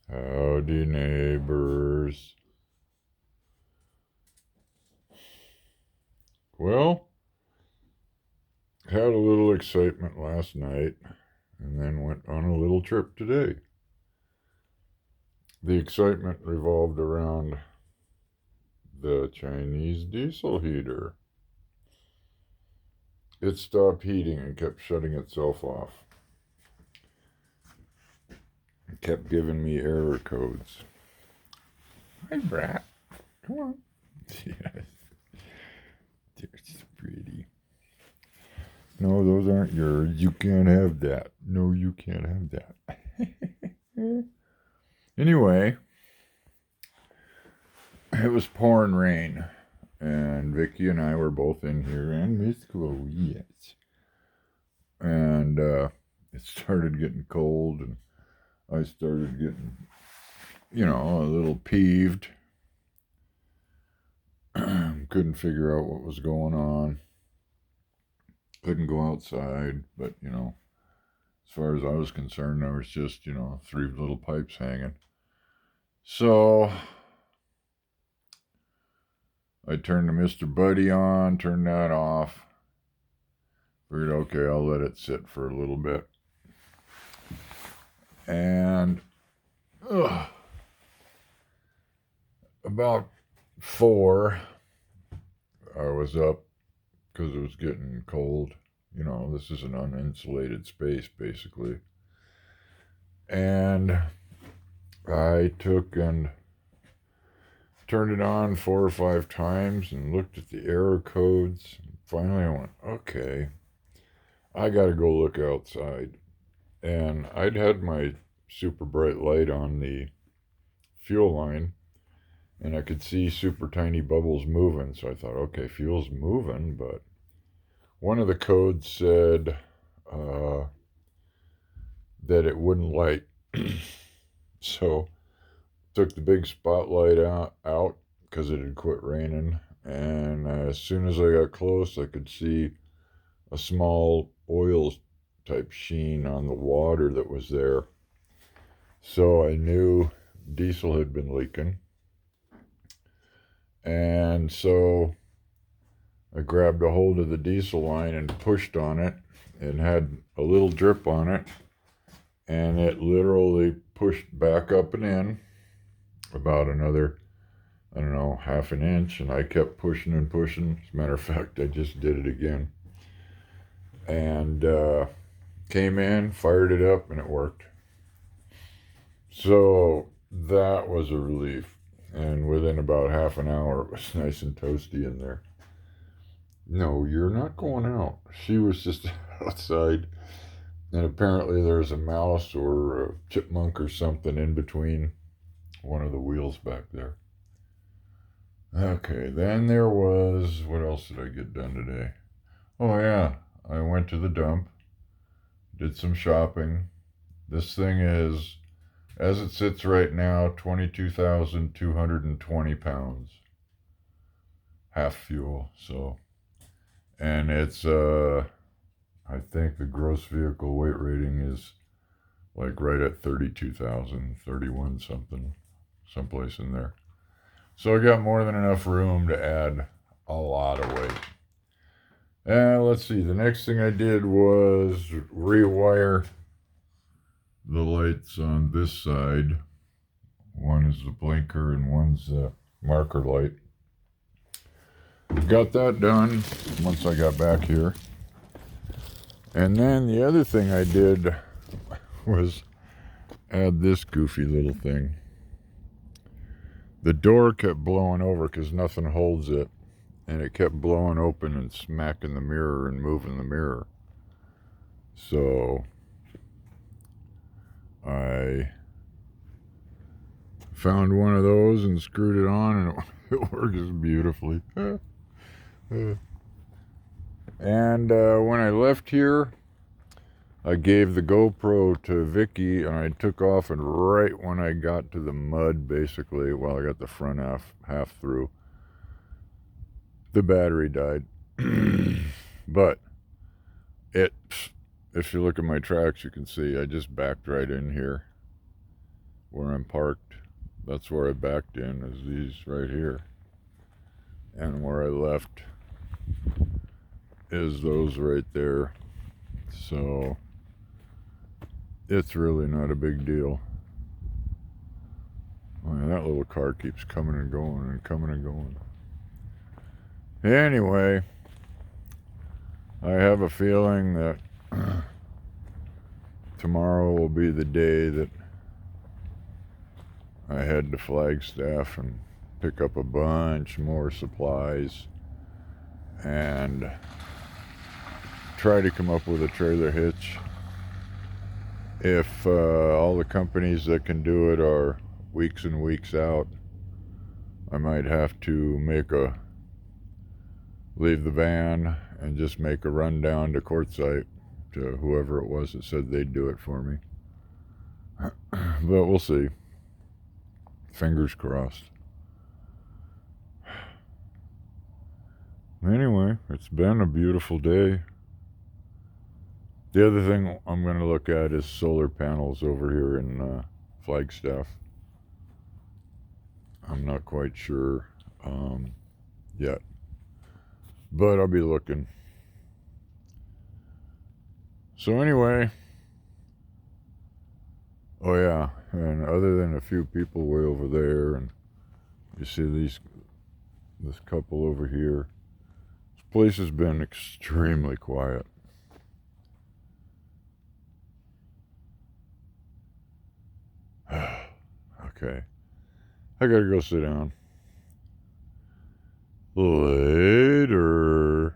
Howdy, neighbors. Well, had a little excitement last night and then went on a little trip today. The excitement revolved around the Chinese diesel heater. It stopped heating and kept shutting itself off. It kept giving me error codes. Hi, Brat. Come on. Yes, they're so pretty. No, those aren't yours. You can't have that. No, you can't have that. Anyway, it was pouring rain, and Vicky and I were both in here, and Miss Chloe, yes. And it started getting cold, and I started getting, a little peeved. Couldn't figure out what was going on. Couldn't go outside, but as far as I was concerned, there was just three little pipes hanging. So I turned the Mr. Buddy on, turned that off. Figured, okay, I'll let it sit for a little bit. And about 4, I was up because it was getting cold. This is an uninsulated space, basically. And I took and turned it on 4 or 5 times and looked at the error codes. Finally, I went, okay, I got to go look outside. And I'd had my super bright light on the fuel line, and I could see super tiny bubbles moving. So I thought, okay, fuel's moving, but one of the codes said that it wouldn't light. So took the big spotlight out because it had quit raining, and as soon as I got close, I could see a small oil type sheen on the water that was there. So I knew diesel had been leaking. And so I grabbed a hold of the diesel line and pushed on it and had a little drip on it. And it literally pushed back up and in about another, I don't know, half an inch. And I kept pushing and pushing. As a matter of fact, I just did it again. And came in, fired it up, and it worked. So that was a relief. And within about half an hour, it was nice and toasty in there. No, you're not going out. She was just outside. And apparently there's a mouse or a chipmunk or something in between one of the wheels back there. Okay, then there was, what else did I get done today? Oh yeah, I went to the dump, did some shopping. This thing is, as it sits right now, 22,220 pounds. Half fuel, so. And it's, I think the gross vehicle weight rating is like right at 32,000, 31 something, someplace in there. So I got more than enough room to add a lot of weight. And let's see, the next thing I did was rewire the lights on this side. One is the blinker and one's the marker light. Got that done once I got back here. And then the other thing I did was add this goofy little thing. The door kept blowing over because nothing holds it, and it kept blowing open and smacking the mirror and moving the mirror. So I found one of those and screwed it on, and it works beautifully. And when I left here, I gave the GoPro to Vicky, and I took off, and right when I got to the mud, basically, I got the front half through, the battery died. But if you look at my tracks, you can see I just backed right in here where I'm parked. That's where I backed in, is these right here. And where I left is those right there. So it's really not a big deal. Oh, that little car keeps coming and going and coming and going. Anyway, I have a feeling that tomorrow will be the day that I head to Flagstaff and pick up a bunch more supplies and try to come up with a trailer hitch. If all the companies that can do it are weeks and weeks out, I might have to leave the van and just make a run down to Quartzsite to whoever it was that said they'd do it for me. But we'll see. Fingers crossed. Anyway, it's been a beautiful day. The other thing I'm going to look at is solar panels over here in Flagstaff. I'm not quite sure yet, but I'll be looking. So anyway, oh yeah, and other than a few people way over there, and you see this couple over here, this place has been extremely quiet. Okay, I gotta go sit down. Later.